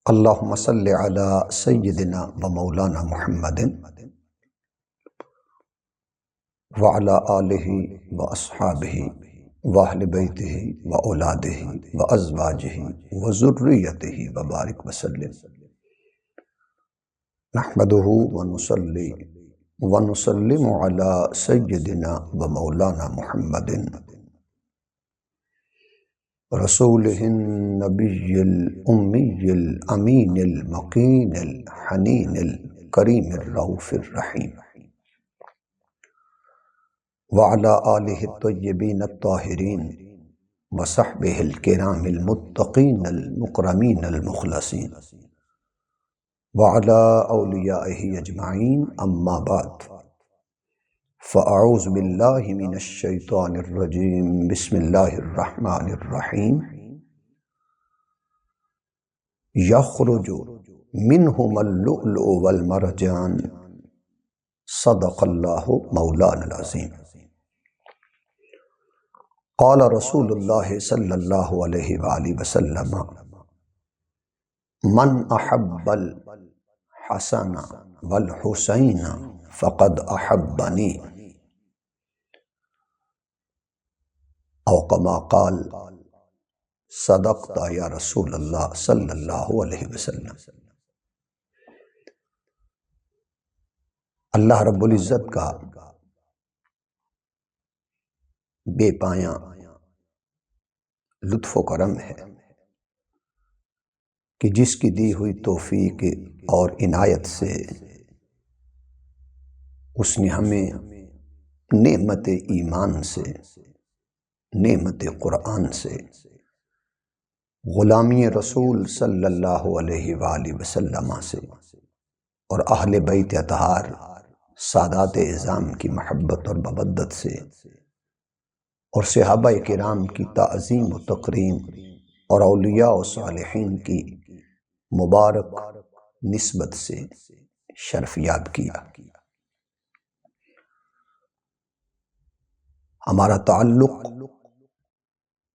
اللہم صلی علی سیدنا و مولانا محمد وعلی آلہ و اصحابہ و اہل بیتہ و اولادہ و ازواجہ و ذریتہ و بارک وسلم نحمدہ و نصلی و نسلم علی سیدنا و مولانا محمد رسولہ النبی الامی الامین المقین الحنین الکریم الرؤوف الرحیم وعلی آلہ الطیبین الطاہرین وصحبہ الکرام المتقین المکرمین المخلصین وعلی اولیائہ اجمعین اما بعد فاعوذ باللہ من الشیطان الرجیم بسم اللہ الرحمن الرحیم یخرج منہم اللؤلؤ والمرجان صدق اللہ مولانا العظیم قال رسول اللہ صلی اللہ علیہ وآلہ وسلم من احب الحسن والحسین فقد احبنی او کما قال صدقت یا رسول اللہ صلی اللہ علیہ وسلم۔ اللہ رب العزت کا بے پایاں لطف و کرم ہے کہ جس کی دی ہوئی توفیق اور عنایت سے اس نے ہمیں نعمت ایمان سے، نعمت قرآن سے، غلامی رسول صلی اللہ علیہ وآلہ وسلم سے اور اہل بیت اطہار سادات اعظام کی محبت اور مودت سے اور صحابہ کرام کی تعظیم و تکریم اور اولیاء و صالحین کی مبارک نسبت سے شرف یاب کیا۔ ہمارا تعلق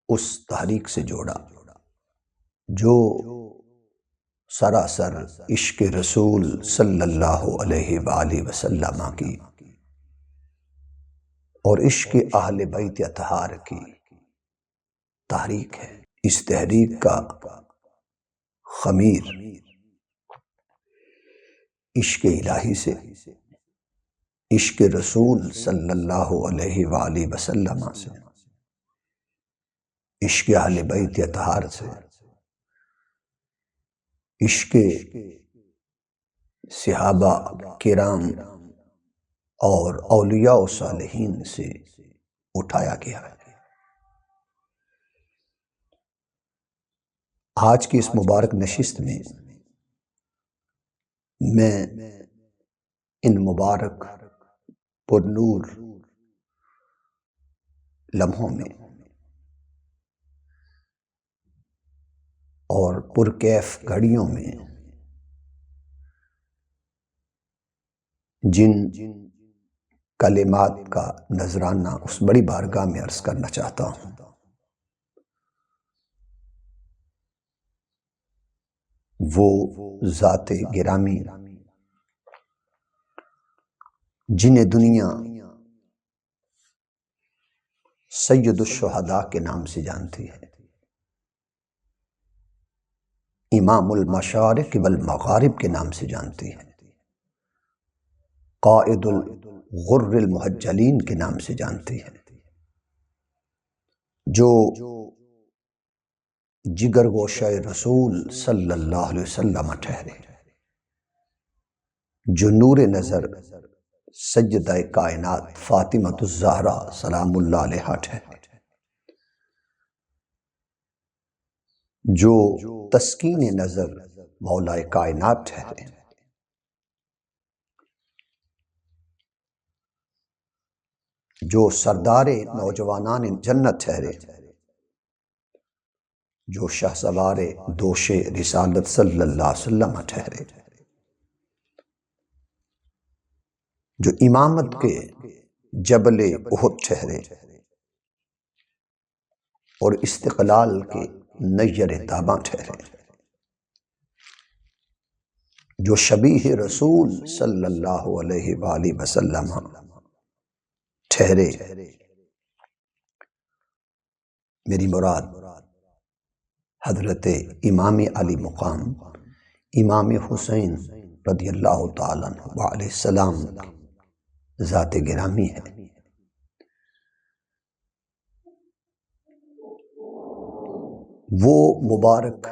اس تحریک سے جوڑا جو سراسر عشق رسول صلی اللہ علیہ وآلہ وسلم کی اور عشق اہل بیت اطہار کی تحریک ہے۔ اس تحریک کا خمیر عشق الہی سے، عشق رسول صلی اللہ علیہ وآلہ وسلم سے، عشق اہل بیت اطہار سے، عشق صحابہ کرام اور اولیاء و صالحین سے اٹھایا گیا ہے۔ آج کی اس مبارک نشست میں میں ان مبارک پر نور لمحوں میں اور پرکیف گھڑیوں میں جن کلمات کا نذرانہ اس بڑی بارگاہ میں عرض کرنا چاہتا ہوں، وہ ذات گرامی جنہیں دنیا سید الشہداء کے نام سے جانتی ہے، امام المشارق والمغارب کے نام سے جانتی ہے، قائد الغر المحجلین کے نام سے جانتی ہے، جو جگر گوشہ رسول صلی اللہ علیہ وسلم ٹھہرے، جو نور نظر سیدہ کائنات فاطمۃ الزہرا سلام اللہ علیہا ٹھہرے، جو تسکین نظر مولا کائنات ٹھہرے، جو سردار نوجوانان جنت ٹھہرے، جو شاہ سوار دوش رسالت صلی اللہ علیہ وسلم ٹھہرے، جو امامت کے جبل احد ٹھہرے اور استقلال کے نیر تاباں ٹھہرے، جو شبیہ رسول صلی اللہ علیہ وآلہ وسلم ٹھہرے، میری مراد حضرت امام علی مقام امام حسین رضی اللہ تعالیٰ عنہ علیہ السلام ذات گرامی ہے۔ وہ مبارک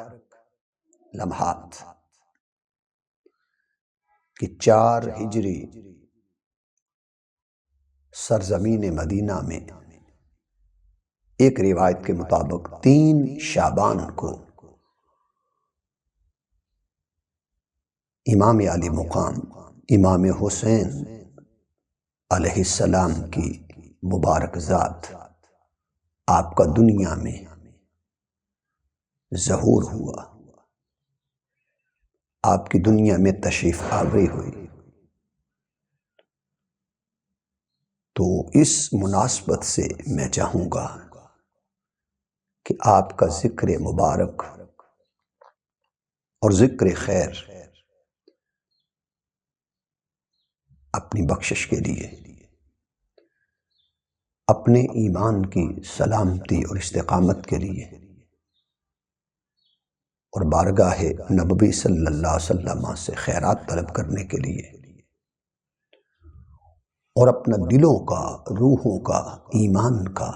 لمحات کہ 4 ہجری سرزمین مدینہ میں ایک روایت کے مطابق 3 شعبان کو امام علی مقام امام حسین علیہ السلام کی مبارک ذات آپ کا دنیا میں ظہور ہوا، آپ کی دنیا میں تشریف آوری ہوئی۔ تو اس مناسبت سے میں چاہوں گا کہ آپ کا ذکر مبارک اور ذکر خیر اپنی بخشش کے لیے، اپنے ایمان کی سلامتی اور استقامت کے لیے، اور بارگاہ نبوی صلی اللہ علیہ وسلم سے خیرات طلب کرنے کے لیے، اور اپنا دلوں کا، روحوں کا، ایمان کا،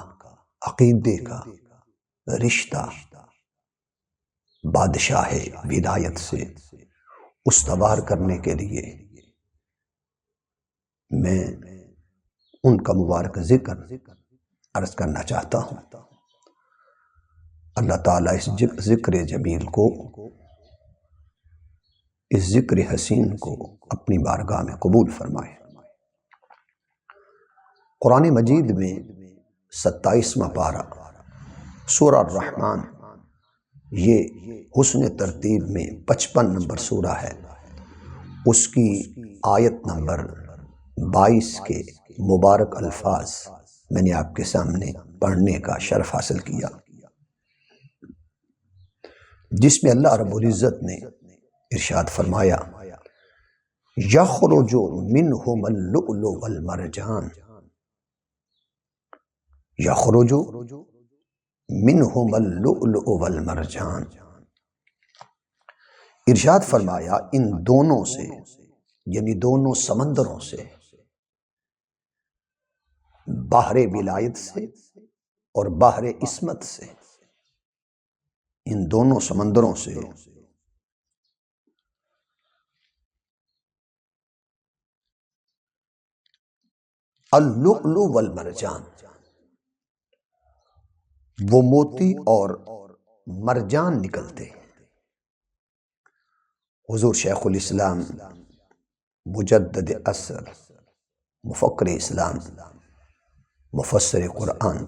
عقیدے کا رشتہ بادشاہ ولایت سے استوار کرنے کے لیے میں ان کا مبارک ذکر عرض کرنا چاہتا ہوں۔ اللہ تعالیٰ اس ذکر جمیل کو، اس ذکر حسین کو اپنی بارگاہ میں قبول فرمائے۔ قرآن مجید میں 27واں پارہ سورہ الرحمن، یہ حسن ترتیب میں 55 نمبر سورہ ہے، اس کی آیت نمبر 22 کے مبارک الفاظ میں نے آپ کے سامنے پڑھنے کا شرف حاصل کیا، جس میں اللہ رب العزت نے ارشاد فرمایا: یخرج منہم اللؤلؤ والمرجان، یخرج منہم اللؤلؤ والمرجان، ارشاد فرمایا ان دونوں سے، یعنی دونوں سمندروں سے، بحر ولایت سے اور بحر عصمت سے، ان دونوں سمندروں سے اللؤلؤ والمرجان، وہ موتی اور مرجان نکلتے ہیں۔ حضور شیخ الاسلام مجدد عصر، مفکر اسلام، مفسر قرآن،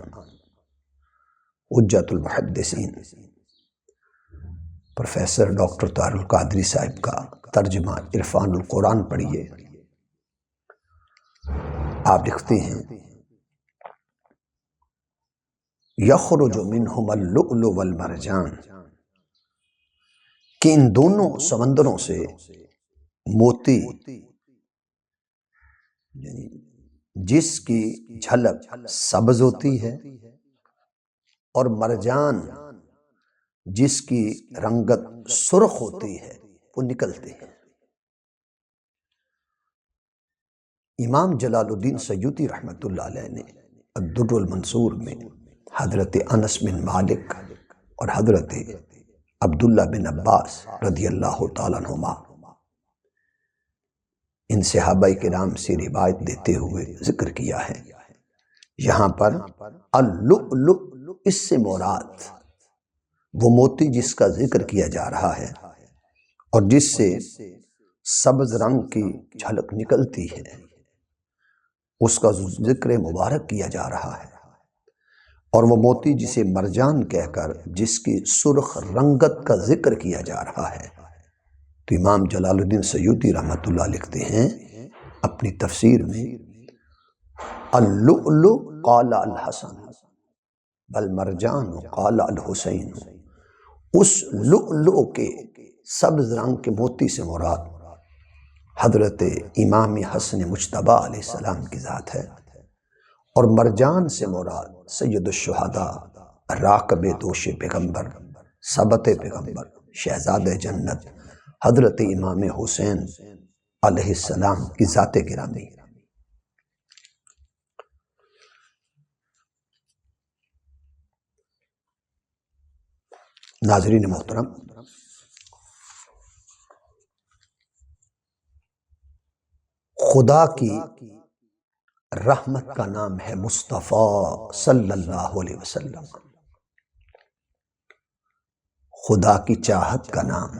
حجت المحدثین، پروفیسر ڈاکٹر طاہر القادری صاحب کا ترجمہ عرفان القرآن پڑھیے۔ آپ لکھتے ہیں: یخرج منہم اللؤلؤ والمرجان، کہ ان دونوں سمندروں سے موتی، جس کی جھلک سبز ہوتی ہے، اور مرجان جس کی رنگت سرخ ہوتی ہے، وہ نکلتے ہیں۔ امام جلال الدین سیوطی رحمۃ اللہ علیہ نے الدر المنصور میں حضرت انس بن مالک اور حضرت عبداللہ بن عباس رضی اللہ تعالیٰ عنہما، ان صحابہ کرام سے روایت دیتے ہوئے ذکر کیا ہے۔ یہاں پر اللؤلؤ، اس سے مراد وہ موتی جس کا ذکر کیا جا رہا ہے اور جس سے سبز رنگ کی جھلک نکلتی ہے، اس کا ذکر مبارک کیا جا رہا ہے، اور وہ موتی جسے مرجان کہہ کر جس کی سرخ رنگت کا ذکر کیا جا رہا ہے۔ تو امام جلال الدین سیوطی رحمۃ اللہ لکھتے ہیں اپنی تفسیر میں: اللؤلؤ قال الحسن والمرجان قال الحسین، اس لؤلؤ کے سبز رنگ کے موتی سے مراد حضرت امام حسن مجتبی علیہ السلام کی ذات ہے، اور مرجان سے مراد سید الشہداء، راکب دوش پیغمبر، سبت پیغمبر، شہزاد جنت حضرت امام حسین علیہ السلام کی ذات گرامی۔ ناظرین محترم، خدا کی رحمت کا نام ہے مصطفیٰ صلی اللہ علیہ وسلم، خدا کی چاہت کا نام،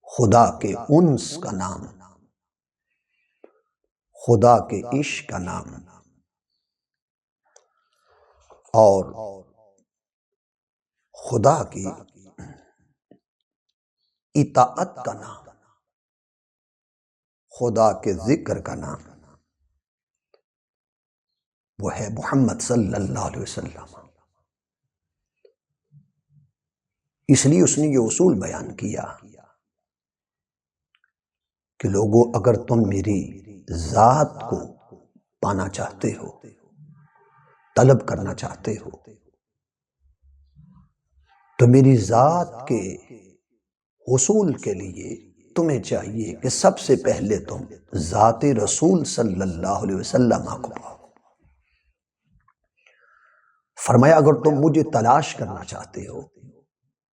خدا کے انس کا نام، خدا کے عشق کا نام، اور خدا کی اطاعت کا نام، خدا کے ذکر کا نام، وہ ہے محمد صلی اللہ علیہ وسلم۔ اس لیے اس نے یہ اصول بیان کیا کہ لوگوں، اگر تم میری ذات کو پانا چاہتے ہو، طلب کرنا چاہتے ہو، تو میری ذات کے حصول کے لیے تمہیں چاہیے کہ سب سے پہلے تم ذات رسول صلی اللہ علیہ وسلم کو پاؤ۔ فرمایا اگر تم مجھے تلاش کرنا چاہتے ہو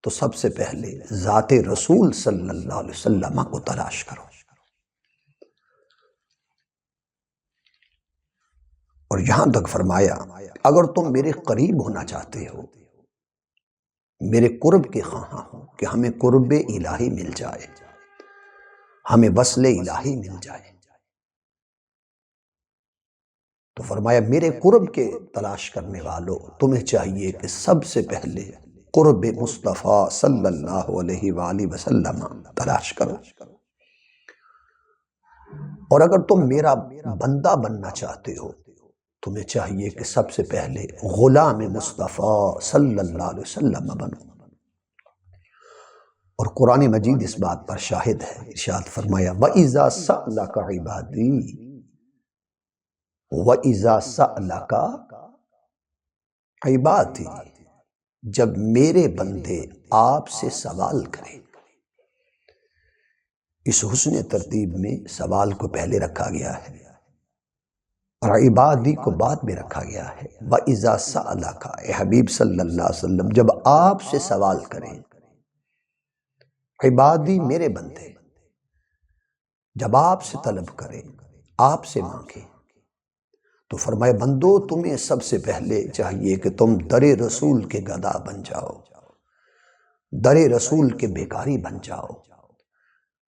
تو سب سے پہلے ذات رسول صلی اللہ علیہ وسلم کو تلاش کرو۔ اور یہاں تک فرمایا اگر تم میرے قریب ہونا چاہتے ہو، میرے قرب کے خواہاں ہو کہ ہمیں قرب الہی مل جائے، ہمیں وصل الہی مل جائے، تو فرمایا میرے قرب کے تلاش کرنے والوں، تمہیں چاہیے کہ سب سے پہلے قرب مصطفیٰ صلی اللہ علیہ وآلہ وسلم تلاش کرو۔ اور اگر تم میرا بندہ بننا چاہتے ہو، تمہیں چاہیے کہ سب سے پہلے غلام مصطفیٰ صلی اللہ علیہ وسلم بنو۔ اور قرآن مجید اس بات پر شاہد ہے، ارشاد فرمایا وَإِذَا سَأْلَكَ عِبَادِي وَإِذَا سَأْلَكَ عِبَادِي، جب میرے بندے آپ سے سوال کریں۔ اس حسن ترتیب میں سوال کو پہلے رکھا گیا ہے اور عبادی کو بعد میں رکھا گیا ہے۔ وَإِذَا سَأْلَكَ، اے حبیب صلی اللہ علیہ وسلم، جب آپ سے سوال کریں، عبادی میرے بندے، جب آپ سے طلب کریں، آپ سے مانگیں، تو فرمائے بندو تمہیں سب سے پہلے چاہیے کہ تم در رسول کے گدا بن جاؤ، در رسول کے بیکاری بن جاؤ،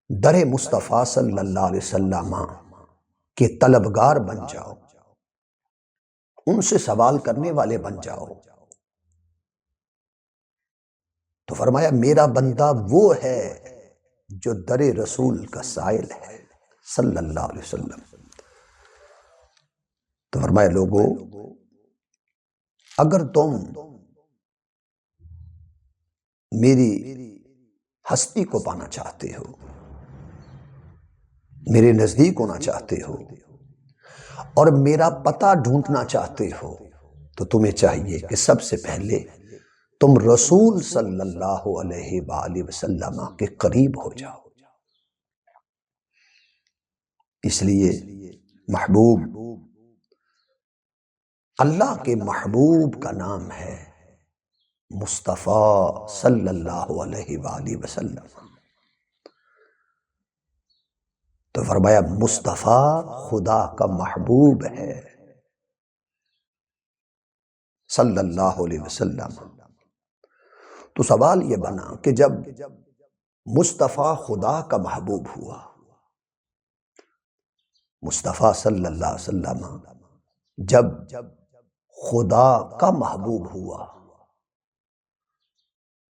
در مصطفیٰ صلی اللہ علیہ وسلم کے طلبگار بن جاؤ، ان سے سوال کرنے والے بن جاؤ۔ تو فرمایا میرا بندہ وہ ہے جو در رسول کا سائل ہے صلی اللہ علیہ وسلم۔ تو فرمایا لوگو، اگر تم میری ہستی کو پانا چاہتے ہو، میرے نزدیک ہونا چاہتے ہو اور میرا پتہ ڈھونڈنا چاہتے ہو، تو تمہیں چاہیے کہ سب سے پہلے تم رسول صلی اللہ علیہ وآلہ وسلم کے قریب ہو جاؤ۔ اس لیے محبوب، اللہ کے محبوب کا نام ہے مصطفیٰ صلی اللہ علیہ وآلہ وسلم۔ تو فرمایا مصطفیٰ خدا کا محبوب ہے صلی اللہ علیہ وسلم۔ تو سوال یہ بنا کہ جب مصطفیٰ خدا کا محبوب ہوا، مصطفیٰ صلی اللہ علیہ وسلم جب خدا کا محبوب ہوا،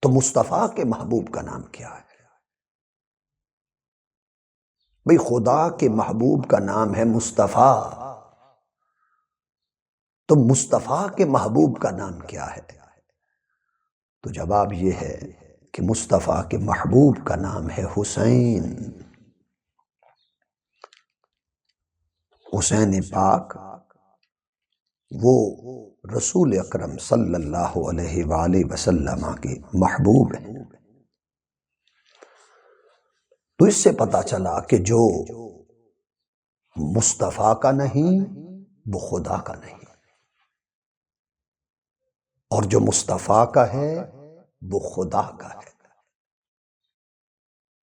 تو مصطفیٰ کے محبوب کا نام کیا ہے؟ بھئی خدا کے محبوب کا نام ہے مصطفیٰ، تو مصطفیٰ کے محبوب کا نام کیا ہے؟ تو جواب یہ ہے کہ مصطفیٰ کے محبوب کا نام ہے حسین حسین پاک وہ رسول اکرم صلی اللہ علیہ وآلہ وسلم کے محبوب ہیں۔ تو اس سے پتہ چلا کہ جو مصطفیٰ کا نہیں وہ خدا کا نہیں، اور جو مصطفیٰ کا ہے وہ خدا کا ہے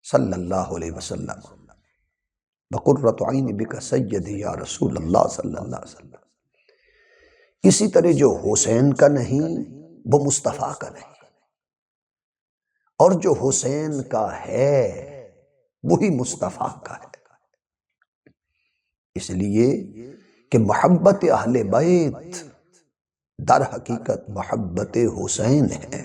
صلی اللہ علیہ وسلم۔ بقرۃ عین بک سیدی یا رسول اللہ صلی اللہ علیہ وسلم۔ اسی طرح جو حسین کا نہیں وہ مصطفیٰ کا نہیں، اور جو حسین کا ہے وہی مصطفیٰ کا ہے۔ اس لیے کہ محبت اہل بیت در حقیقت محبت حسین ہے،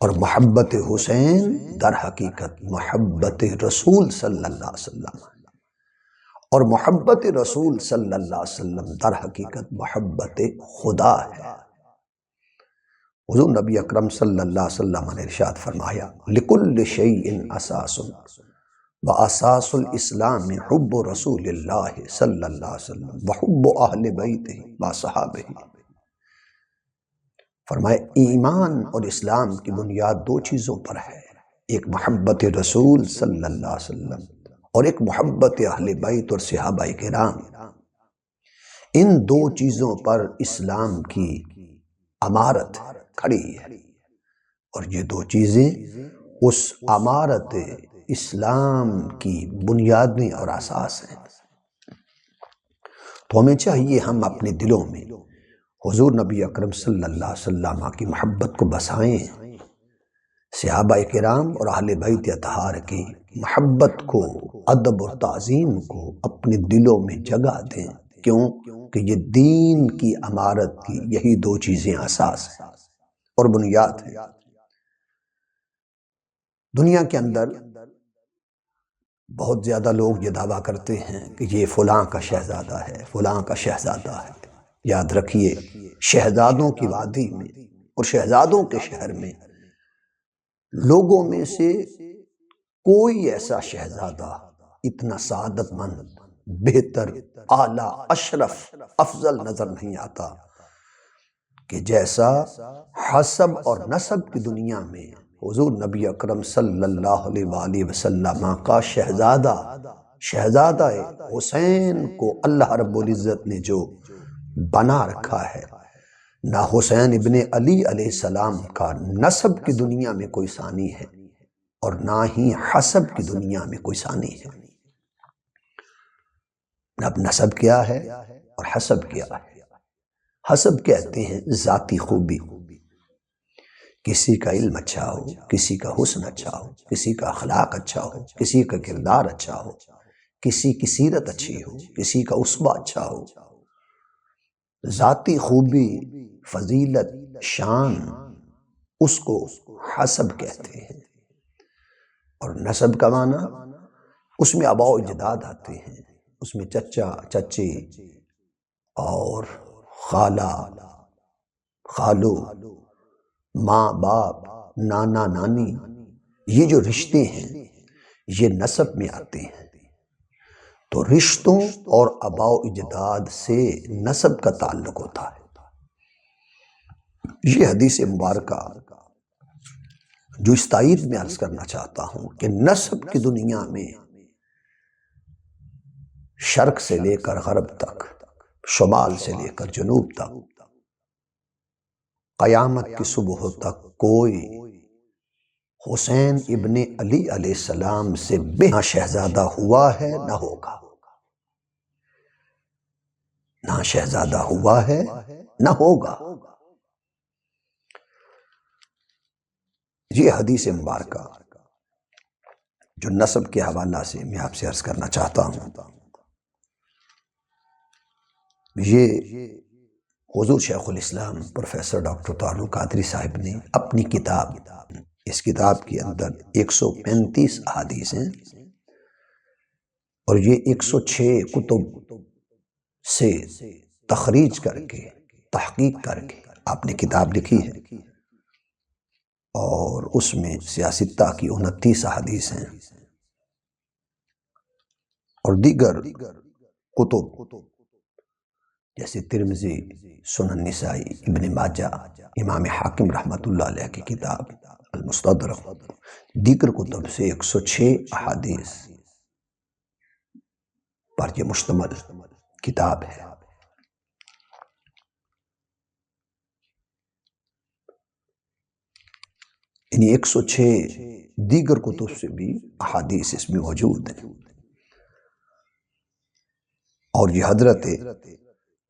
اور محبت حسین در حقیقت محبت رسول صلی اللہ علیہ وسلم، اور محبت رسول صلی اللہ علیہ وسلم در حقیقت محبت خدا ہے۔ حضور نبی اکرم صلی اللہ علیہ وسلم نے ارشاد فرمایا لِكُلِّ شَيْءٍ أَسَاسٌ وَأَسَاسُ الْإِسْلَامِ حُبُّ رسول اللہ صلی اللہ علیہ وسلم وحب اہل بیتہ وصحابہ۔ فرمایا ایمان اور اسلام کی بنیاد دو چیزوں پر ہے، ایک محبت رسول صلی اللہ علیہ وسلم اور ایک محبت اہل بیت اور صحابہ کرام۔ ان دو چیزوں پر اسلام کی عمارت کھڑی ہے، اور یہ دو چیزیں اس عمارت اسلام کی بنیادیں اور اساس ہیں۔ تو ہمیں چاہیے ہم اپنے دلوں میں حضور نبی اکرم صلی اللہ علیہ وسلم کی محبت کو بسائیں، صحابہ کرام اور اہل بیت اطہار کی محبت کو، ادب اور تعظیم کو اپنے دلوں میں جگہ دیں۔ کیوں کہ یہ دین کی عمارت کی یہی دو چیزیں اساس ہیں اور بنیاد ہیں۔ دنیا کے اندر بہت زیادہ لوگ یہ دعویٰ کرتے ہیں کہ یہ فلاں کا شہزادہ ہے، فلاں کا شہزادہ ہے۔ یاد رکھیے شہزادوں کی وادی میں اور شہزادوں کے شہر میں لوگوں میں سے کوئی ایسا شہزادہ اتنا سعادت مند، بہتر، اعلیٰ، اشرف، افضل نظر نہیں آتا کہ جیسا حسب اور نسب کی دنیا میں حضور نبی اکرم صلی اللہ علیہ وآلہ وسلم کا شہزادہ حسین کو اللہ رب العزت نے جو بنا رکھا ہے، نہ حسین ابن علی علیہ السلام کا نسب کی دنیا میں کوئی ثانی ہے اور نہ ہی حسب کی دنیا میں کوئی ثانی ہے۔ اب نسب کیا ہے اور حسب کیا ہے؟ حسب کہتے ہیں ذاتی خوبی، کسی کا علم اچھا ہو، کسی کا حسن اچھا ہو، کسی کا اخلاق اچھا ہو، کسی کا کردار اچھا ہو، کسی کی سیرت اچھی ہو، کسی کا اسوہ اچھا ہو۔ ذاتی خوبی، فضیلت، شان، اس کو حسب کہتے ہیں۔ اور نسب کا معنی اس میں آباء و اجداد آتے ہیں، اس میں چچا، چچے اور خالہ، خالو، ماں باپ، نانا نانی، یہ جو رشتے ہیں یہ نسب میں آتے ہیں۔ تو رشتوں اور آباء و اجداد سے نسب کا تعلق ہوتا ہے۔ یہ حدیث مبارکہ جو اس تائید میں عرض کرنا چاہتا ہوں کہ نسب کی دنیا میں شرق سے لے کر غرب تک، شمال سے لے کر جنوب تک، قیامت کی صبح تک کوئی حسین ابن علی علیہ السلام سے بہتر شہزادہ ہوا ہے نہ ہوگا، نہ شہزادہ ہوا ہے نہ ہوگا۔ یہ حدیث مبارکہ جو نسب کے حوالہ سے میں آپ سے عرض کرنا چاہتا ہوں، یہ حضور شیخ الاسلام پروفیسر ڈاکٹر طاہر القادری صاحب نے اپنی کتاب، اس کتاب کے اندر 135 احادیث ہیں اور یہ 106 کتب سے تخریج کر کے، تحقیق کر کے آپ نے کتاب لکھی ہے، اور اس میں سیاستہ کی 29 احادیث ہیں اور دیگر کتب جیسے ترمذی، سنن نسائی، ابن ماجہ، امام حاکم رحمۃ اللہ علیہ کی کتاب المستدرک، دیگر کتب سے 106 احادیث پر یہ مشتمل کتاب ہے۔ یعنی 106 دیگر کتب سے بھی احادیث اس میں موجود ہیں۔ اور یہ حضرت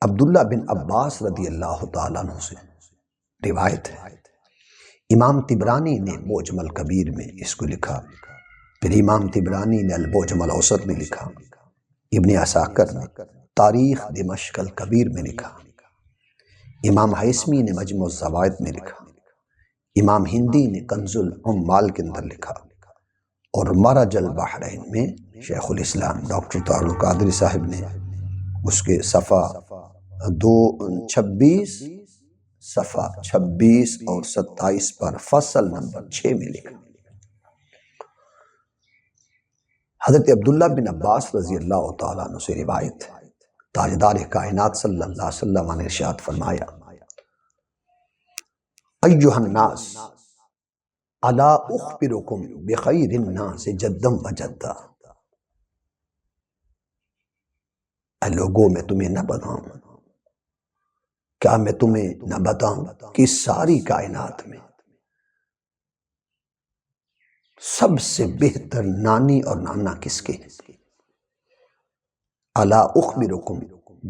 عبداللہ بن عباس رضی اللہ تعالیٰ عنہ سے روایت ہے۔ امام طبرانی نے معجم الکبیر میں اس کو لکھا، پھر امام طبرانی نے المعجم الاوسط میں لکھا، ابن عساکر نے تاریخ دمشق الکبیر میں لکھا، امام حیثمی نے مجمع الزوائد میں لکھا، امام ہندی نے کنز العمال کے اندر لکھا، اور مرج البحرین میں شیخ الاسلام ڈاکٹر طاہر القادری صاحب نے اس کے صفحہ 26 اور 27 پر فصل نمبر 6 میں لکھا۔ حضرت عبداللہ بن عباس رضی اللہ تعالیٰ عنہ سے روایت ہے، تاجدار کائنات صلی اللہ علیہ وسلم نے ارشاد فرمایا، ایھا الناس الا اخبرکم بخیر الناس جدا وجدا، اے لوگوں میں تمہیں نہ بتاؤں، کیا میں تمہیں نہ بتاؤں کہ ساری کائنات میں سب سے بہتر نانی اور نانا کس کے ہیں؟ الا اخبرکم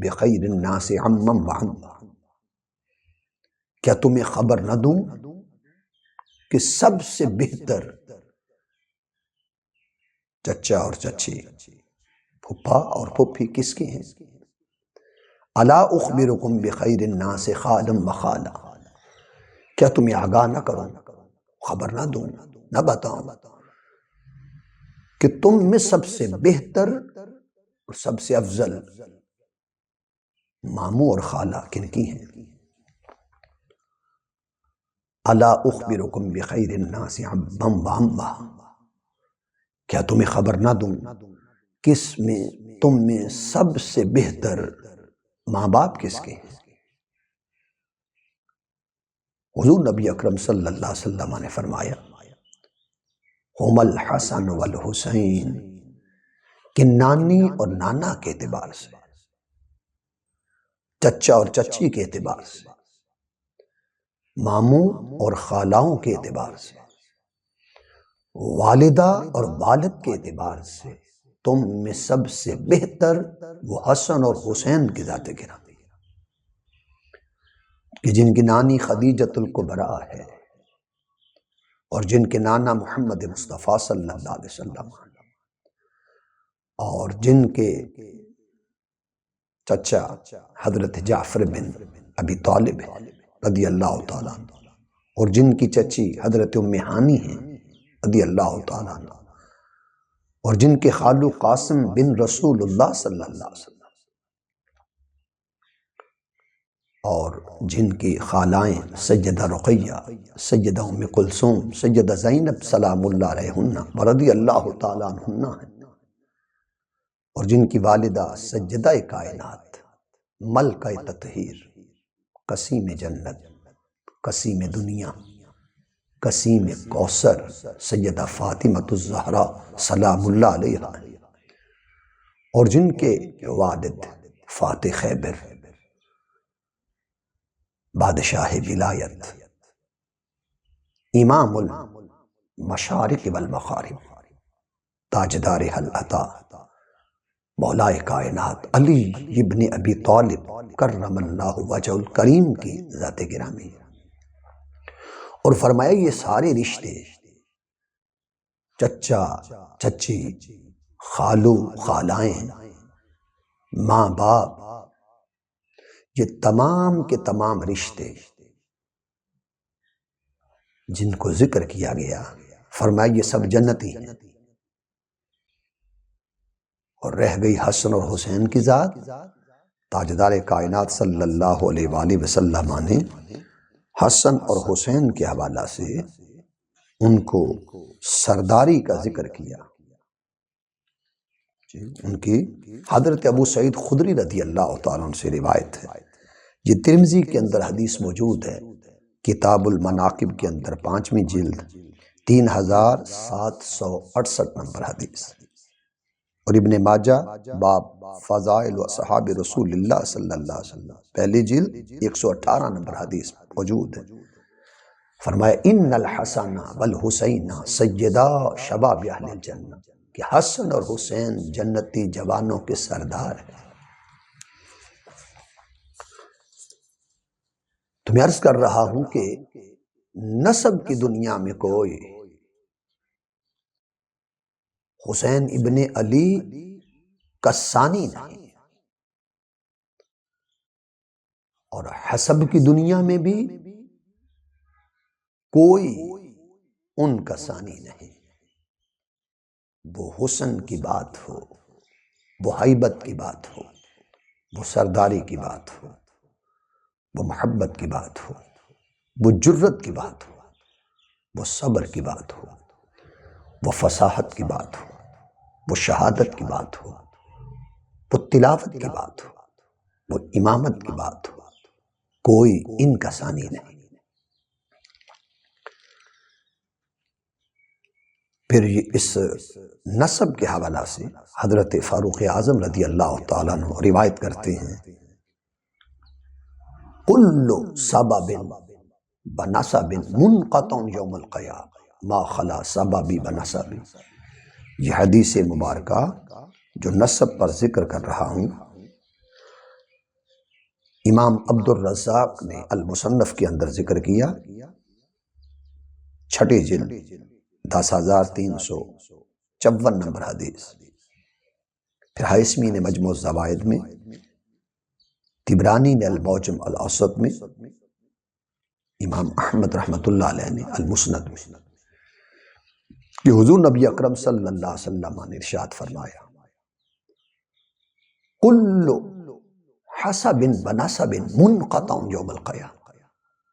بخیر الناس عما وعما، کیا تمہیں خبر نہ دوں کہ سب سے بہتر چچا اور چچی، پھپھا اور پھپھی کس کے ہیں؟ الا اخبرکم بخیر الناس خالا وخالا، کیا تمہیں آگاہ نہ کروں، خبر نہ دوں، نہ بتاؤں کہ تم میں سب سے بہتر اور سب سے افضل ماموں اور خالہ کن کی ہیں؟ الا اخبرکم بخیر الناس ابا وعما، کیا تمہیں خبر نہ دوں کس میں تم میں سب سے بہتر ماں باپ کس کے ہیں؟ حضور نبی اکرم صلی اللہ علیہ وسلم نے فرمایا، ہم الحسن والحسین، کہ نانی اور نانا کے اعتبار سے، چچا اور چچی کے اعتبار سے، ماموں اور خالاؤں کے اعتبار سے، والدہ اور والد کے اعتبار سے تم میں سب سے بہتر وہ حسن اور حسین کی ذات گرامی ہے، کہ جن کی نانی خدیجۃ الکبریٰ ہے اور جن کے نانا محمد مصطفیٰ صلی اللہ علیہ وسلم، اور جن کے چچا حضرت جعفر بن ابی طالب رضی اللہ تعالیٰ عنہ، اور جن کی چچی حضرت ام ہانی ہیں رضی اللہ تعالیٰ عنہ، اور جن کے خالو قاسم بن رسول اللہ صلی اللہ علیہ وسلم، اور جن کی خالائیں سیدہ رقیہ، سیدہ ام کلثوم، سیدہ زینب سلام اللہ علیہن ورضی اللہ تعالیٰ عنہن ہیں، اور جن کی والدہ سیدہ کائنات ملکہ تطہیر، قسیم جنت، قسیم دنیا، قسیم کوثر، سیدہ فاطمۃ الزہرا سلام اللہ علیہا، اور جن کے والد فاتح خیبر، بادشاہ ولایت، امام المشارق والمغارب، تاجدار العطا، مولا کائنات علی ابن ابی طالب کرم اللہ وجہ الکریم کی ذات گرامی، اور فرمایا یہ سارے رشتے، چچا چچی، خالو خالائیں، ماں باپ، یہ تمام کے تمام رشتے جن کو ذکر کیا گیا، فرمایا یہ سب جنتی ہیں، اور رہ گئی حسن اور حسین کی ذات، تاجدار کائنات صلی اللہ علیہ وآلہ وسلم نے حسن اور حسین کے حوالہ سے ان کو سرداری کا ذکر کیا، ان کی حضرت ابو سعید خدری رضی اللہ تعالیٰ عنہ سے روایت ہے، یہ ترمذی کے اندر حدیث موجود ہے، کتاب المناقب کے اندر 5ویں جلد 3768 نمبر حدیث، اور ابن ماجہ باب فضائل و صحاب رسول اللہ صلی اللہ علیہ وسلم پہلی جلد 118 نمبر حدیث موجود ہے۔ فرمایا ان الحسن والحسین سیدا شباب اہل الجنہ، کہ حسن اور حسین جنتی جوانوں کے سردار ہیں۔ تو میں عرض کر رہا ہوں کہ نسب کی دنیا میں کوئی حسین ابن علی کا ثانی نہیں، اور حسب کی دنیا میں بھی کوئی ان کا ثانی نہیں۔ وہ حسن کی بات ہو، وہ ہیبت کی بات ہو، وہ سرداری کی بات ہو، وہ محبت کی بات ہو، وہ جرت کی بات ہو، وہ صبر کی بات ہو، وہ فصاحت کی بات ہو، وہ شہادت کی بات ہو، وہ تلاوت کی بات ہو، وہ امامت کی بات ہو، کوئی ان کا ثانی نہیں۔ پھر اس نسب کے حوالہ سے حضرت فاروق اعظم رضی اللہ تعالیٰ عنہ روایت کرتے ہیں، کل سبب بنسب منقطع یوم القیامہ ما خلا سببی بنسبی۔ یہ حدیث مبارکہ جو نسب پر ذکر کر رہا ہوں، امام عبد الرزاق نے المصنف کے اندر ذکر کیا، 6 جلد 10,354 نمبر حدیث۔ پھر حیثمی نے مجموع الزوائد میں، طبرانی نے المعجم الاوسط میں، امام احمد رحمۃ اللہ علیہ نے المسند میں، کہ حضور نبی اکرم صلی اللہ علیہ وسلم نے ارشاد فرمایا، کل حسب بنسب منقطع یوم القیامہ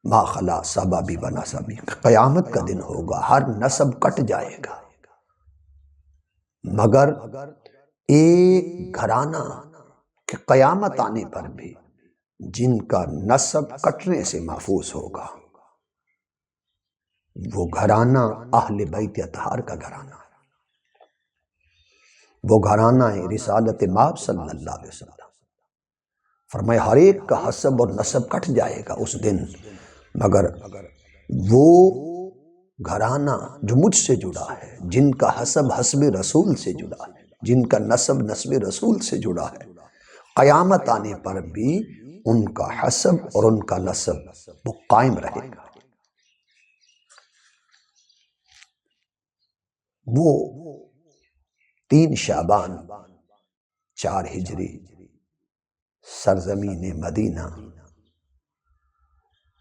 ما خلا سببی بنسبی۔ قیامت کا دن ہوگا، ہر نسب کٹ جائے گا مگر ایک گھرانہ کہ قیامت آنے پر بھی جن کا نسب کٹنے سے محفوظ ہوگا، وہ گھرانہ اہل بیت اطہار کا گھرانہ ہے، وہ گھرانہ ہے رسالت مآب صلی اللہ علیہ وسلم۔ فرمایا ہر ایک کا حسب اور نسب کٹ جائے گا اس دن، مگر وہ گھرانہ جو مجھ سے جڑا ہے، جن کا حسب حسب رسول سے جڑا ہے، جن کا نسب نسب رسول سے جڑا ہے، قیامت آنے پر بھی ان کا حسب اور ان کا نسب وہ قائم رہے گا۔ وہ 3 شعبان 4 ہجری سرزمین مدینہ،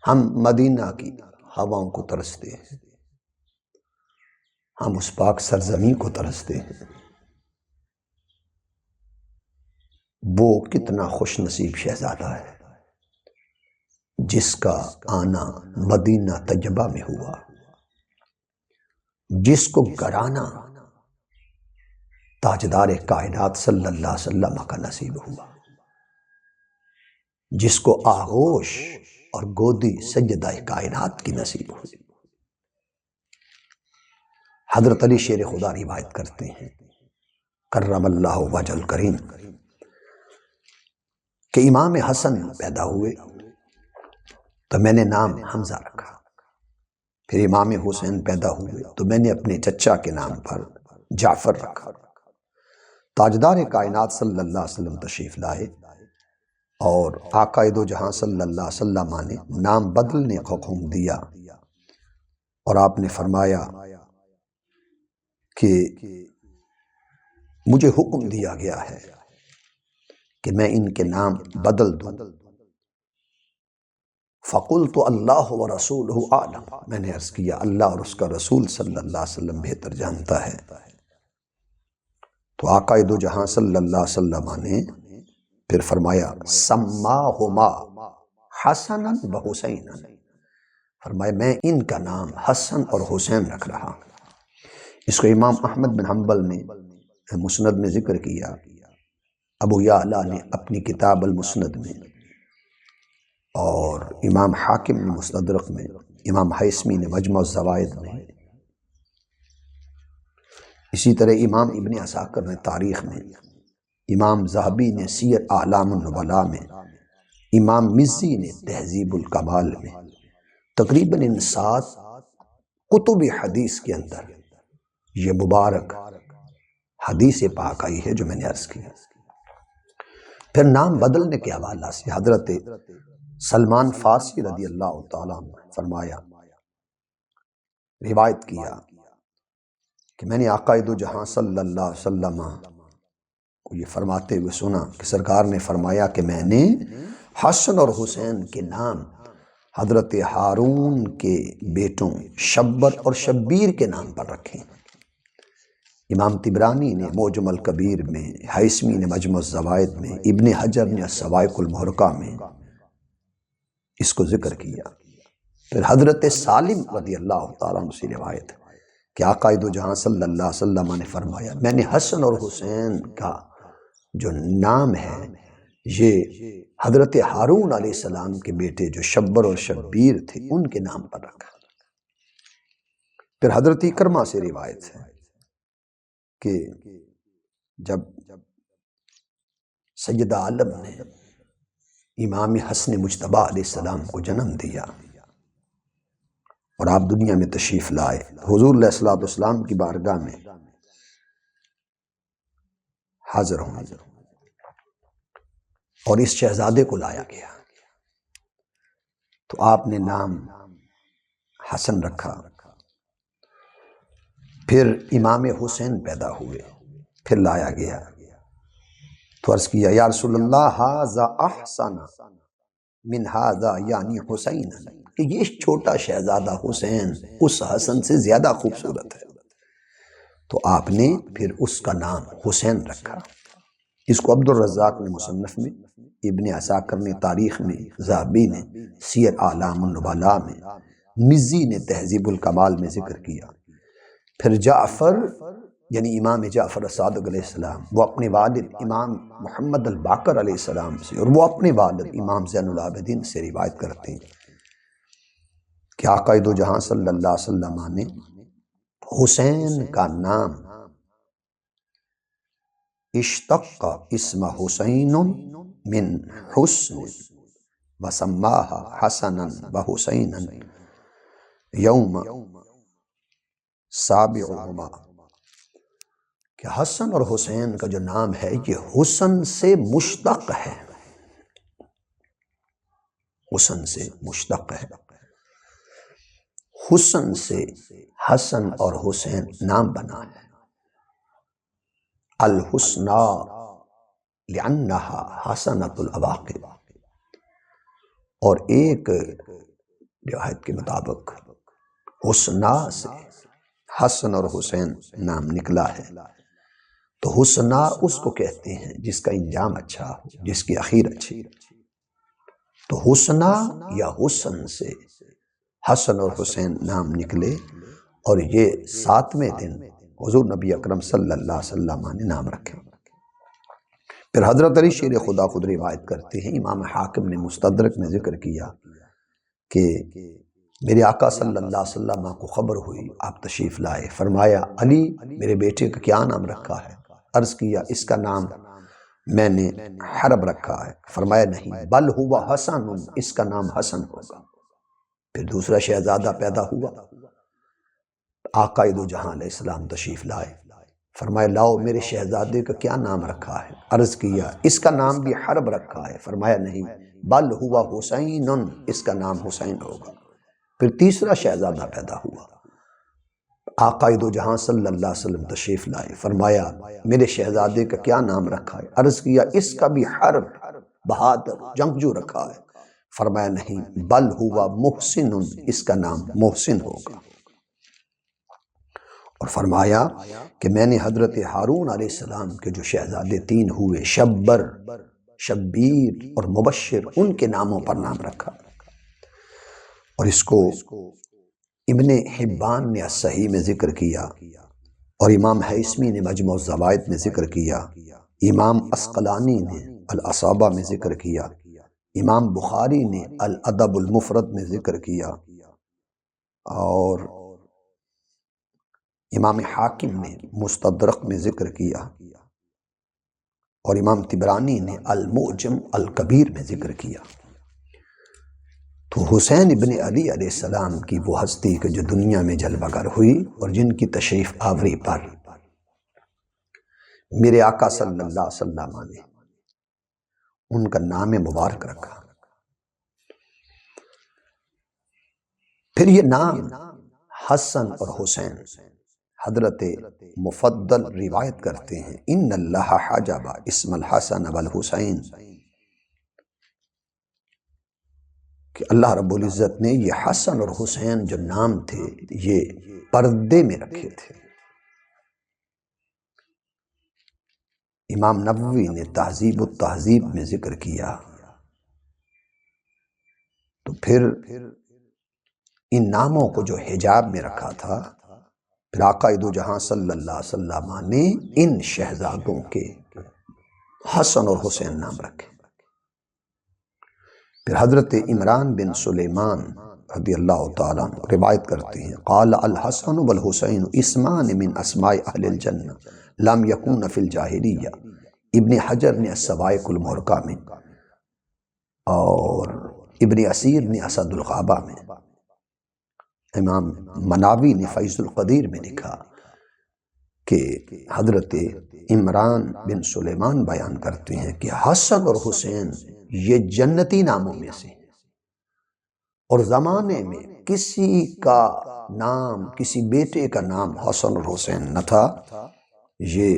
ہم مدینہ کی ہواؤں کو ترستے ہیں، ہم اس پاک سرزمین کو ترستے ہیں۔ وہ کتنا خوش نصیب شہزادہ ہے جس کا آنا مدینہ طیبہ میں ہوا، جس کو گھرانہ تاجدار کائنات صلی اللہ علیہ وسلم کا نصیب ہوا، جس کو آغوش اور گودی سیدہ کائنات کی نصیب ہوئی۔ حضرت علی شیر خدا روایت کرتے ہیں، کرم اللہ وجہ الکریم، کہ امام حسن پیدا ہوئے تو میں نے نام حمزہ رکھا، پھر امام حسین پیدا ہوئے تو میں نے اپنے چچا کے نام پر جعفر رکھا۔ تاجدار کائنات صلی اللہ علیہ وسلم تشریف لائے اور آقا دو جہاں صلی اللہ علیہ وسلم نے نام بدلنے کا حکم دیا، اور آپ نے فرمایا کہ مجھے حکم دیا گیا ہے کہ میں ان کے نام بدل دوں۔ فَقُلْتُ اللَّهُ وَرَسُولُهُ أَعْلَمُ، میں نے عرض کیا اللہ اور اس کا رسول صلی اللہ علیہ وسلم بہتر جانتا ہے۔ تو آقا دو جہاں صلی اللہ علیہ وسلم نے پھر فرمایا سَمَّاهُمَا حَسَنًا وَحُسَيْنًا، فرمایا میں ان کا نام حسن اور حسین رکھ رہا ہوں۔ اس کو امام احمد بن حنبل نے مسند میں ذکر کیا، ابو یعلا نے اپنی کتاب المسند میں، اور امام حاکم نے مستدرک میں، امام حیثمی نے مجمع الزوائد میں، اسی طرح امام ابن عساکر نے تاریخ میں، امام ذہبی نے سیر اعلام النبلاء میں، امام مزی نے تہذیب الکمال میں، تقریباً ان 7 کتب حدیث کے اندر یہ مبارک حدیث پاک آئی ہے جو میں نے عرض کیا۔ پھر نام بدلنے کے حوالہ سے حضرت سلمان فارسی رضی اللہ تعالیٰ عنہ فرمایا، روایت کیا کہ میں نے آقا دو جہاں صلی اللہ علیہ وسلم کو یہ فرماتے ہوئے سنا کہ سرکار نے فرمایا کہ میں نے حسن اور حسین کے نام حضرت ہارون کے بیٹوں شبر اور شبیر کے نام پر رکھے۔ امام طبرانی نے معجم الکبیر میں، حیثمی نے مجمع الزوائد میں، ابن حجر نے السوائق المحرقہ میں اس کو ذکر کیا۔ پھر حضرت سالم رضی اللہ تعالیٰ عنہ سے روایت کہ آقا دو جہاں صلی اللہ علیہ وسلم نے فرمایا، میں نے حسن اور حسین کا جو نام ہے یہ حضرت ہارون علیہ السلام کے بیٹے جو شبر اور شبیر تھے ان کے نام پر رکھا۔ پھر حضرت اکرمہ سے روایت ہے کہ جب سیدہ عالم نے امام حسن مجتبیٰ علیہ السلام کو جنم دیا اور آپ دنیا میں تشریف لائے، حضور علیہ السلام کی بارگاہ میں حاضر ہوں اور اس شہزادے کو لایا گیا تو آپ نے نام حسن رکھا۔ پھر امام حسین پیدا ہوئے، پھر لایا گیا تو عرض کیا یا رسول اللہ ھذا احسن من ھذا یعنی حسین، کہ یہ چھوٹا شہزادہ حسین اس حسن سے زیادہ خوبصورت ہے، تو آپ نے پھر اس کا نام حسین رکھا۔ اس کو عبد الرزاق نے مصنف میں، ابن عساکر نے تاریخ میں، ذہبی نے سیر اعلام النبلاء میں، مزی نے تہذیب الکمال میں ذکر کیا۔ پھر جعفر یعنی امام جعفر صادق علیہ السلام وہ اپنے والد امام محمد الباقر علیہ السلام سے اور وہ اپنے والد امام زین العابدین سے روایت کرتے ہیں کہ آقا دو جہاں صلی اللہ علیہ وسلم نے حسین کا نام اشتق اسم حسین من حسن وسماہا حسنا وحسینا یوم سابعہما، کہ حسن اور حسین کا جو نام ہے یہ حسن سے مشتق ہے، حسن سے مشتق ہے، حسن سے حسن اور حسین نام بنا ہے۔ الحسنى لأنها حسنۃ العواقب، اور ایک روایت کے مطابق حسنہ سے حسن اور حسین نام نکلا ہے، تو حسنہ اس کو کہتے ہیں جس کا انجام اچھا ہو، جس کی آخر اچھی، تو حسنہ یا حسن سے حسن اور حسین نام نکلے، اور یہ 7ویں دن حضور نبی اکرم صلی اللہ علیہ وسلم نے نام رکھے۔ پھر حضرت علی شیر خدا خود روایت کرتے ہیں، امام حاکم نے مستدرک میں ذکر کیا کہ میرے آقا صلی اللہ علیہ وسلم کو خبر ہوئی، آپ تشریف لائے، فرمایا علی میرے بیٹے کا کیا نام رکھا ہے؟ عرض کیا اس کا نام میں نے حرب رکھا ہے، فرمایا نہیں بل ہوا حسن، اس کا نام حسن ہوگا۔ پھر دوسرا شہزادہ پیدا ہوا، آقا دو جہاں علیہ السلام تشریف لائے، فرمایا لاؤ میرے شہزادے کا کیا نام رکھا ہے؟ عرض کیا اس کا نام بھی حرب رکھا ہے، فرمایا نہیں بل ہوا حسین، اس کا نام حسین ہوگا۔ پھر تیسرا شہزادہ پیدا ہوا، آقا دو جہاں صلی اللہ علیہ وسلم تشریف لائے، فرمایا میرے شہزادے کا کیا نام رکھا ہے؟ عرض کیا اس کا بھی حرب بہادر جنگجو رکھا ہے، فرمایا نہیں بل ہوا محسن، اس کا نام محسن ہوگا۔ اور فرمایا کہ میں نے حضرت ہارون علیہ السلام کے جو شہزادے 3 ہوئے، شبر، شبیر اور مبشر، ان کے ناموں پر نام رکھا۔ اور اس کو ابن حبان نے صحیح میں ذکر کیا اور امام حیثمی نے مجموع الزوائد میں ذکر کیا، امام عسقلانی نے الاصابہ میں ذکر کیا، امام بخاری نے الادب المفرد میں ذکر کیا، اور امام حاکم نے مستدرک میں ذکر کیا، اور امام طبرانی نے المعجم الکبیر میں ذکر کیا۔ تو حسین ابن علی علیہ السلام کی وہ ہستی کہ جو دنیا میں جلوہ گر ہوئی اور جن کی تشریف آوری پر میرے آقا صلی اللہ علیہ وسلم نے ان کا نام مبارک رکھا۔ پھر یہ نام حسن اور حسین حضرت مفضل روایت کرتے ہیں، ان اللہ حجب اسم الحسن والحسین، کہ اللہ رب العزت نے یہ حسن اور حسین جو نام تھے یہ پردے میں رکھے تھے۔ امام نووی نے تہذیب التہذیب میں ذکر کیا۔ تو پھر ان ناموں کو جو حجاب میں رکھا تھا، پھر آقا دو جہاں صلی اللہ علیہ وسلم نے ان شہزادوں کے حسن اور حسین نام رکھے۔ پھر حضرت عمران بن سلیمان رضی اللہ تعالیٰ عنہ روایت کرتے ہیں، قال الحسن والحسین اسمان من اسماء اہل الجنہ لم یکون فی الجاہلیہ، ابن حجر نے السوائق المحرقہ میں، اور ابن اسیر نے اسد الغابہ میں، امام مناوی نے فیض القدیر میں لکھا کہ حضرت عمران بن سلیمان بیان کرتے ہیں کہ حسن اور حسین یہ جنتی ناموں میں سے، اور زمانے میں کسی کا نام، کسی بیٹے کا نام حسن اور حسین نہ تھا، یہ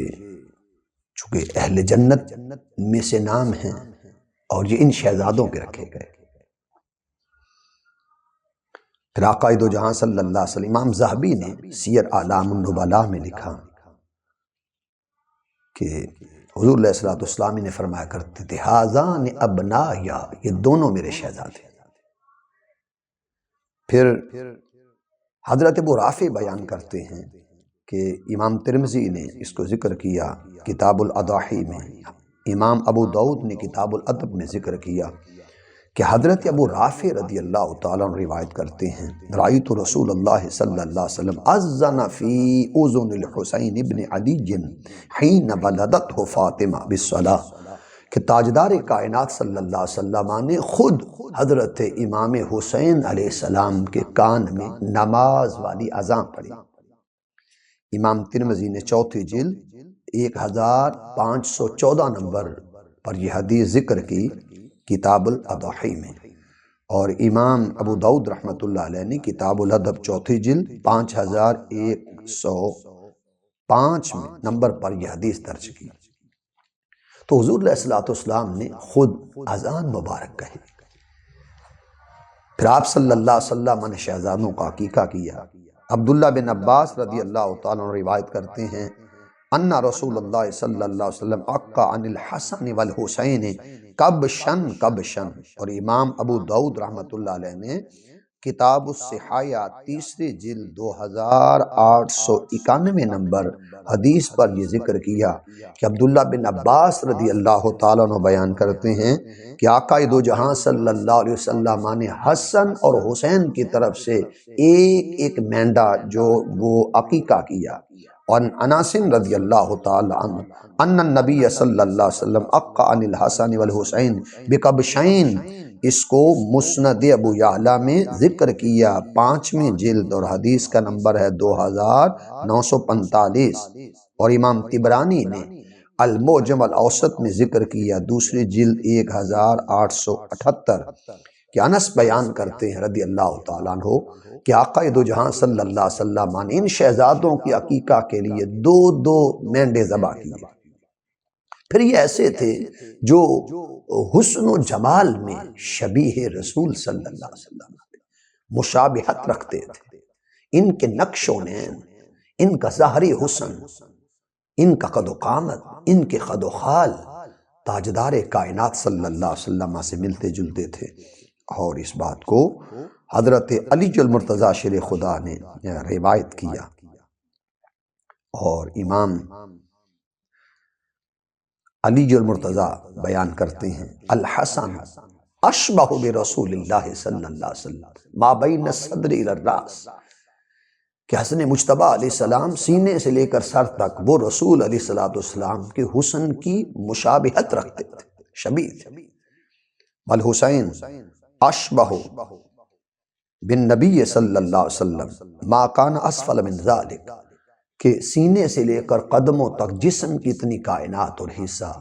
چونکہ اہل جنت میں سے نام ہیں اور یہ ان شہزادوں کے رکھے گئے۔ پھر آقا دو جہاں صلی اللہ علیہ وسلم، امام ذہبی نے سیر اعلام النبلاء میں لکھا کہ حضور علیہ السلام نے فرمایا کرتے تھے، ہذان ابنایا، یہ دونوں میرے شہزادے۔ پھر حضرت ابو رافع بیان کرتے ہیں کہ امام ترمذی نے اس کو ذکر کیا کتاب الاضاحی میں، امام ابو داؤد نے کتاب الادب میں ذکر کیا کہ حضرت ابو رافع رضی اللہ تعالیٰ عنہ روایت کرتے ہیں، رأیت رسول اللہ صلی اللہ علیہ وسلم اذن فی اذن الحسین ابن علی حین ولدتہ فاطمہ بالصلاۃ، کہ تاجدار کائنات صلی اللہ علیہ وسلم نے خود حضرت امام حسین علیہ السلام کے کان میں نماز والی اذان پڑھی۔ امام ترمذی نے چوتھی جلد 1514 نمبر پر یہ حدیث ذکر کی کتاب الاضاحی میں، اور امام ابو داؤد رحمۃ اللہ علیہ نے کتاب الادب چوتھی جلد 5105 میں نمبر پر یہ حدیث درج کی۔ تو حضور علیہ السلام نے خود اذان مبارک کہی۔ پھر آپ صلی اللہ علیہ وسلم نے شہزادوں کا عقیقہ کیا۔ عبداللہ بن عباس رضی اللہ تعالیٰ عنہ روایت کرتے ہیں، ان رسول اللہ صلی اللہ علیہ وسلم عقا عن الحسن والحسین کبشن کبشن، اور امام ابو داؤد رحمۃ اللہ علیہ نے کتاب الصحاحہ تیسری جلد 2891 نمبر حدیث پر یہ ذکر کیا کہ عبداللہ بن عباس رضی اللہ تعالیٰ عنہ بیان کرتے ہیں کہ آقا دو جہاں صلی اللہ علیہ وسلم نے حسن اور حسین کی طرف سے ایک ایک مینڈا جو وہ عقیقہ کیا۔ اور انس رضی اللہ تعالی عنہ ان النبی صلی اللہ علیہ وسلم عقا عن الحسن والحسین بکبشین، اس کو مسند ابو یعلا میں ذکر کیا 5ویں جلد، اور حدیث کا نمبر ہے 2945، اور امام طبرانی نے المعجم الاوسط میں ذکر کیا 2 جلد 1878، کہ انس بیان کرتے ہیں رضی اللہ تعالیٰ عنہ کہ آقا دو جہاں صلی اللہ علیہ وسلم نے ان شہزادوں کی عقیقہ کے لیے 2 مینڈے ذبح کیے۔ پھر یہ ایسے تھے جو حسن و جمال میں شبیہ رسول صلی اللہ علیہ وسلم مشابہت رکھتے تھے۔ ان کے نقش و نین، ان کا ظاہری حسن، ان کا قد و قامت، ان کے قد و خال تاجدار کائنات صلی اللہ علیہ وسلم سے ملتے جلتے تھے۔ اور اس بات کو حضرت علی المرتضیٰ شیر خدا نے روایت کیا، اور امام علی المرتضیٰ بیان کرتے ہیں الحسن اشبہ برسول اللہ صلی اللہ علیہ وسلم ما بین الصدر الی الراس، کہ حسن مجتبیٰ علیہ السلام سینے سے لے کر سر تک وہ رسول علیہ السلام کے حسن کی مشابہت رکھتے تھے، شبیہ تھے۔ والحسین اشبہ بالنبی صلی اللہ علیہ وسلم ما کان اسفل من ذالک، کہ سینے سے لے کر قدموں تک جسم کی اتنی کائنات اور حصہ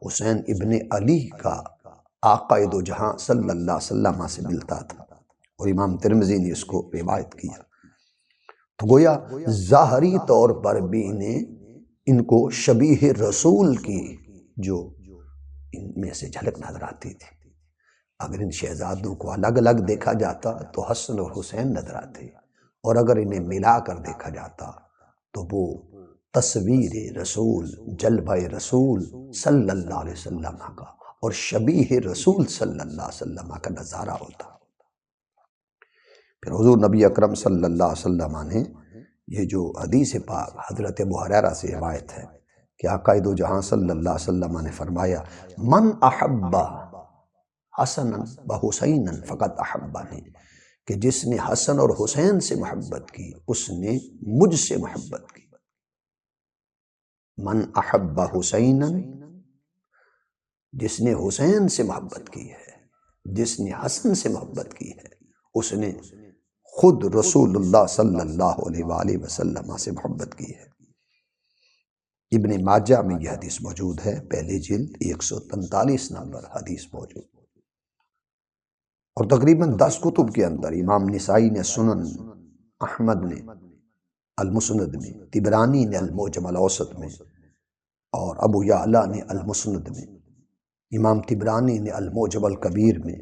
حسین ابن علی کا آقا دو جہاں صلی اللہ علیہ وسلم سے ملتا تھا، اور امام ترمذی نے اس کو روایت کیا۔ تو گویا ظاہری طور پر بھی ان کو شبیہ رسول کی جو ان میں سے جھلک نظر آتی تھی۔ اگر ان شہزادوں کو الگ الگ دیکھا جاتا تو حسن اور حسین نظر آتے، اور اگر انہیں ملا کر دیکھا جاتا تو وہ تصویر رسول، جلوہ رسول صلی اللہ علیہ وسلم کا اور شبیہ رسول صلی اللہ علیہ وسلم کا نظارہ ہوتا۔ پھر حضور نبی اکرم صلی اللہ علیہ وسلم نے یہ جو حدیث پاک حضرت ابو ہریرہ سے روایت ہے کہ آقا دو جہاں صلی اللہ علیہ وسلم نے فرمایا من احب حسنا و حسینا فقد احبنی، کہ جس نے حسن اور حسین سے محبت کی اس نے مجھ سے محبت کی۔ من احب حسینا، جس نے حسین سے محبت کی ہے، جس نے حسن سے محبت کی ہے، اس نے خود رسول اللہ صلی اللہ علیہ وآلہ وسلم سے محبت کی ہے۔ ابن ماجہ میں یہ حدیث موجود ہے، پہلی جلد 143 نمبر حدیث موجود، اور تقریباً 10 کتب کے اندر امام نسائی نے سنن، احمد نے المسند میں، طبرانی نے المعجم الاوسط میں، اور ابو یعلا نے المسند میں، امام طبرانی نے المعجم الکبیر میں،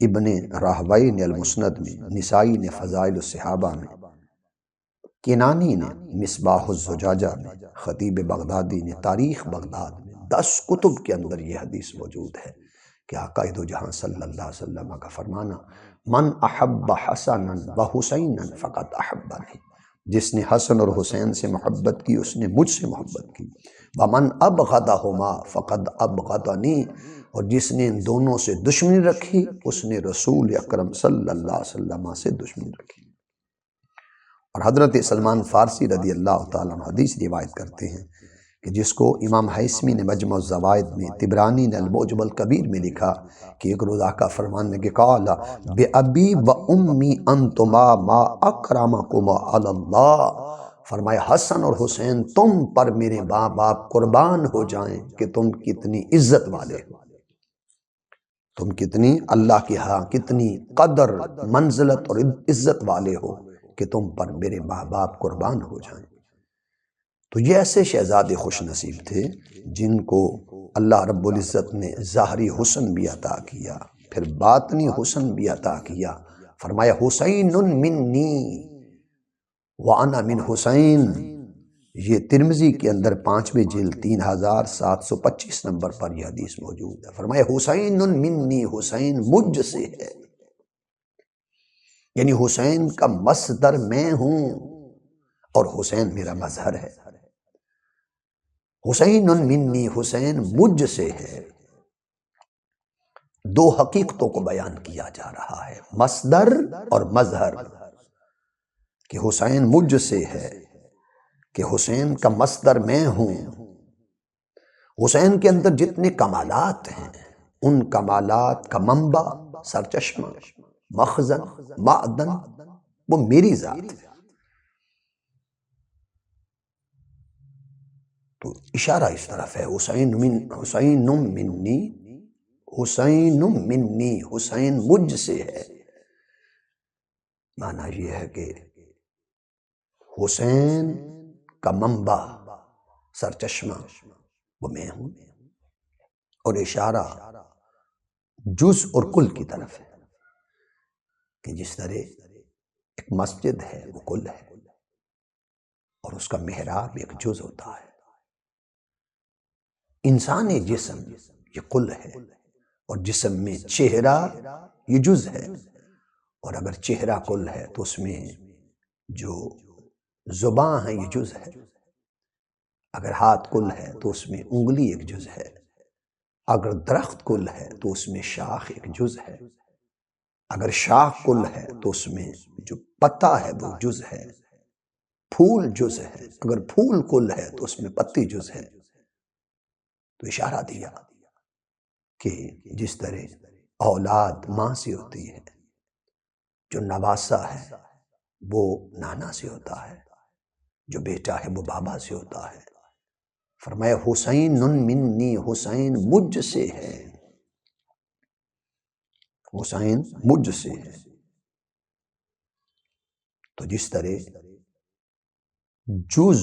ابن راہوی نے المسند میں، نسائی نے فضائل الصحابہ میں، کینانی نے مصباح الزجاجہ میں، خطیب بغدادی نے تاریخ بغداد میں، 10 کتب کے اندر یہ حدیث موجود ہے کہ آقا دو جہاں صلی اللہ علیہ وسلم کا فرمانا من احب حسنا و حسینا فقد احبنی، جس نے حسن اور حسین سے محبت کی اس نے مجھ سے محبت کی۔ ومن ابغضہما فقد ابغضنی، اور جس نے ان دونوں سے دشمنی رکھی اس نے رسول اکرم صلی اللہ علیہ وسلم سے دشمنی رکھی۔ اور حضرت سلمان فارسی رضی اللہ تعالیٰ عنہ حدیث روایت کرتے ہیں کہ جس کو امام حیثمی نے مجمع الزوائد میں، طبرانی نے المعجم الکبیر میں لکھا کہ ایک روز آقا فرمان نے کہ قال بِأَبِي وَأُمِّي أَنْتُمَا مَا أَكْرَمَكُمَا عَلَى اللَّهِ، فرمایا حسن اور حسین تم پر میرے ماں باپ قربان ہو جائیں کہ تم کتنی عزت والے ہو، تم کتنی اللہ کے ہاں کتنی قدر، منزلت اور عزت والے ہو کہ تم پر میرے ماں باپ قربان ہو جائیں۔ تو یہ ایسے شہزادے خوش نصیب تھے جن کو اللہ رب العزت نے ظاہری حسن بھی عطا کیا، پھر باطنی حسن بھی عطا کیا۔ فرمایا حسین منی وانا من حسین، یہ ترمذی کے اندر 5ویں جلد 3725 نمبر پر یہ حدیث موجود ہے۔ فرمایا حسین منی، حسین مجھ سے ہے، یعنی حسین کا مصدر میں ہوں اور حسین میرا مظہر ہے۔ حسین منی، حسین مجھ سے ہے۔ دو حقیقتوں کو بیان کیا جا رہا ہے، مصدر اور مظہر، کہ حسین مجھ سے ہے، کہ حسین کا مصدر میں ہوں۔ حسین کے اندر جتنے کمالات ہیں ان کمالات کا منبع، سرچشمہ، مخزن، معدن وہ میری ذات ہے۔ تو اشارہ اس طرف ہے حسین منی، حسین منی، حسین مجھ سے ہے۔ معنی یہ ہے کہ حسین کا منبع، سرچشمہ وہ میں ہوں، اور اشارہ جز اور کل کی طرف ہے کہ جس طرح ایک مسجد ہے وہ کل ہے اور اس کا محراب ایک جز ہوتا ہے۔ انسانی جسم یہ کل ہے اور جسم میں چہرہ یہ جز ہے، اور اگر چہرہ کل ہے تو اس میں جو زباں ہے یہ جز ہے، اگر ہاتھ کل ہے تو اس میں انگلی ایک جز ہے، اگر درخت کل ہے تو اس میں شاخ ایک جز ہے، اگر شاخ کل ہے تو اس میں جو پتا ہے وہ جز ہے، پھول جز ہے، اگر پھول کل ہے تو اس میں پتی جز ہے۔ تو اشارہ دیا کہ جس طرح اولاد ماں سے ہوتی ہے، جو نواسا ہے وہ نانا سے ہوتا ہے، جو بیٹا ہے وہ بابا سے ہوتا ہے۔ فرمایا حسین منی، حسین مجھ سے ہے، حسین مجھ سے ہے۔ تو جس طرح جز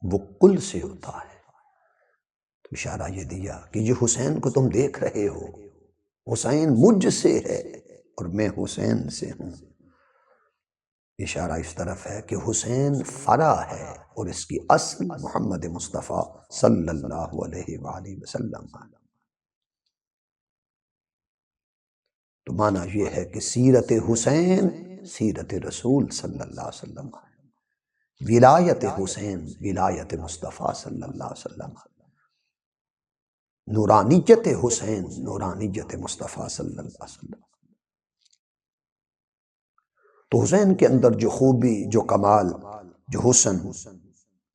وہ کل سے ہوتا ہے، تو اشارہ یہ دیا کہ جو حسین کو تم دیکھ رہے ہو، حسین مجھ سے ہے اور میں حسین سے ہوں۔ اشارہ اس طرف ہے کہ حسین فرع ہے اور اس کی اصل محمد مصطفیٰ صلی اللہ علیہ وآلہ وسلم۔ تو معنی یہ ہے کہ سیرت حسین سیرت رسول صلی اللہ علیہ وسلم، ولایت حسین ولایت مصطفیٰ صلی اللہ علیہ وسلم، نورانیت حسین نورانیت مصطفیٰ صلی اللہ علیہ وسلم۔ تو حسین کے اندر جو خوبی، جو کمال، جو حسن،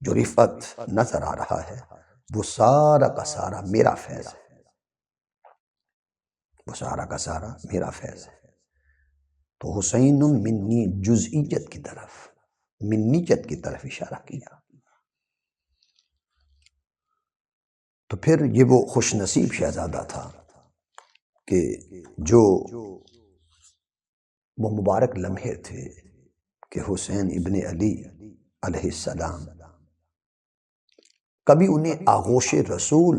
جو رفعت نظر آ رہا ہے، وہ سارا کا سارا میرا فیض ہے، وہ سارا کا سارا میرا فیض ہے۔ تو حسین منی جزئیت کی طرف، منیت کی طرف اشارہ کیا۔ تو پھر یہ وہ خوش نصیب شہزادہ تھا کہ جو وہ مبارک لمحے تھے کہ حسین ابن علی علیہ السلام کبھی انہیں آغوش رسول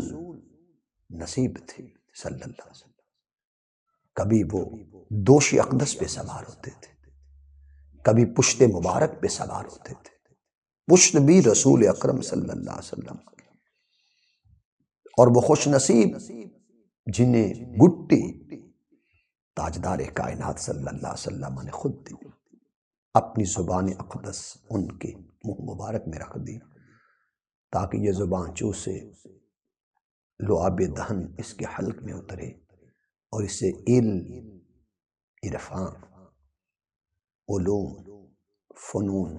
نصیب تھی صلی اللہ علیہ وسلم، کبھی وہ دوش اقدس پہ سوار ہوتے تھے، کبھی پشت مبارک پہ سوار ہوتے تھے، پشت بھی رسول اکرم صلی اللہ علیہ وسلم۔ اور وہ خوش نصیب جنہیں گٹی تاجدار کائنات صلی اللہ علیہ وسلم نے خود دی، اپنی زبان اقدس ان کے منہ مبارک میں رکھ دی تاکہ یہ زبان چوسے، لعاب دہن اس کے حلق میں اترے اور اسے علم، عرفان، علوم، فنون،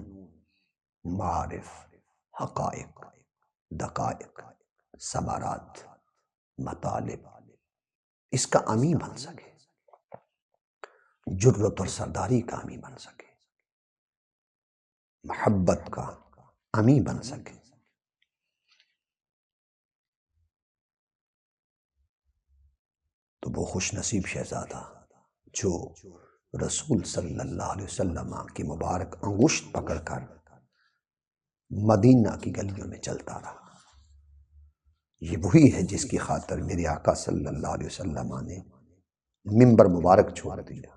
معارف، حقائق، دقائق، ثمرات، مطالب اس کا امی بن سکے، جرت اور سرداری کا امی بن سکے، محبت کا امی بن سکے۔ تو وہ خوش نصیب شہزادہ جو رسول صلی اللہ علیہ وسلم کی مبارک انگشت پکڑ کر مدینہ کی گلیوں میں چلتا رہا، یہ وہی ہے جس کی خاطر میرے آقا صلی اللہ علیہ وسلم نے منبر مبارک چھوڑ دیا۔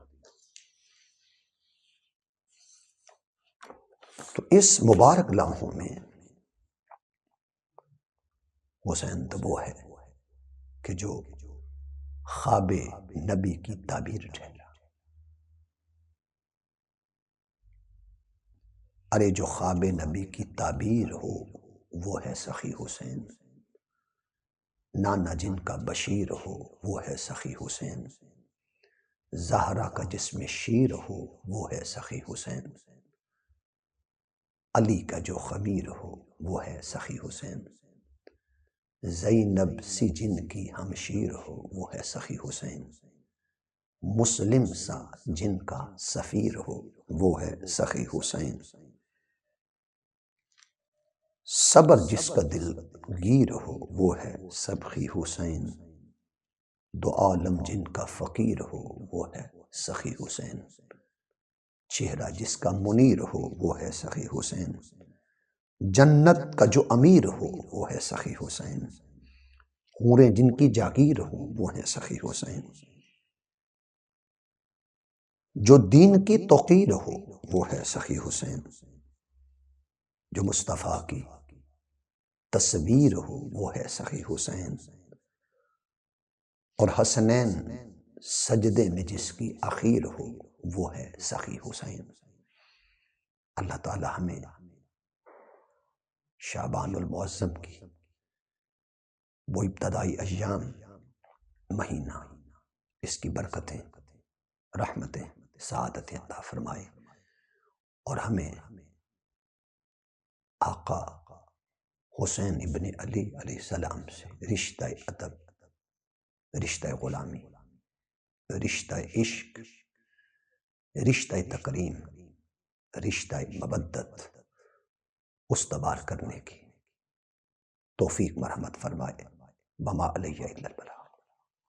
تو اس مبارک لمحوں میں حسین تو وہ ہے کہ جو خواب نبی کی تعبیر ٹھہرا۔ ارے جو خواب نبی کی تعبیر ہو وہ ہے سخی حسین، نانا جن کا بشیر ہو وہ ہے سخی حسین، زہرا کا جس میں شیر ہو وہ ہے سخی حسین، علی کا جو خمیر ہو وہ ہے سخی حسین، زینب سی جن کی ہمشیر ہو وہ ہے سخی حسین، مسلم سا جن کا سفیر ہو وہ ہے سخی حسین، صبر جس کا دل گیر ہو وہ ہے سخی حسین، دو عالم جن کا فقیر ہو وہ ہے سخی حسین، چہرہ جس کا منیر ہو وہ ہے سخی حسین، جنت کا جو امیر ہو وہ ہے سخی حسین، حوریں جن کی جاگیر ہو وہ ہے سخی حسین، جو دین کی توقیر ہو وہ ہے سخی حسین، جو مصطفیٰ کی تصویر ہو وہ ہے سخی حسین، اور حسنین سجدے میں جس کی اخیر ہو وہ ہے سخی حسین۔ اللہ تعالی ہمیں شعبان المعظم کی وہ ابتدائی ایام، مہینہ، اس کی برکتیں، رحمتیں، سعادتیں عطا فرمائے، اور ہمیں آقا حسین ابن علی علیہ السلام سے رشتہ ادب، رشتہ غلامی، رشتہ عشق، رشتہ تکریم، رشتہ مودت استوار کرنے کی توفیق مرحمت فرمائے۔ وما علیہ الا البلاغ۔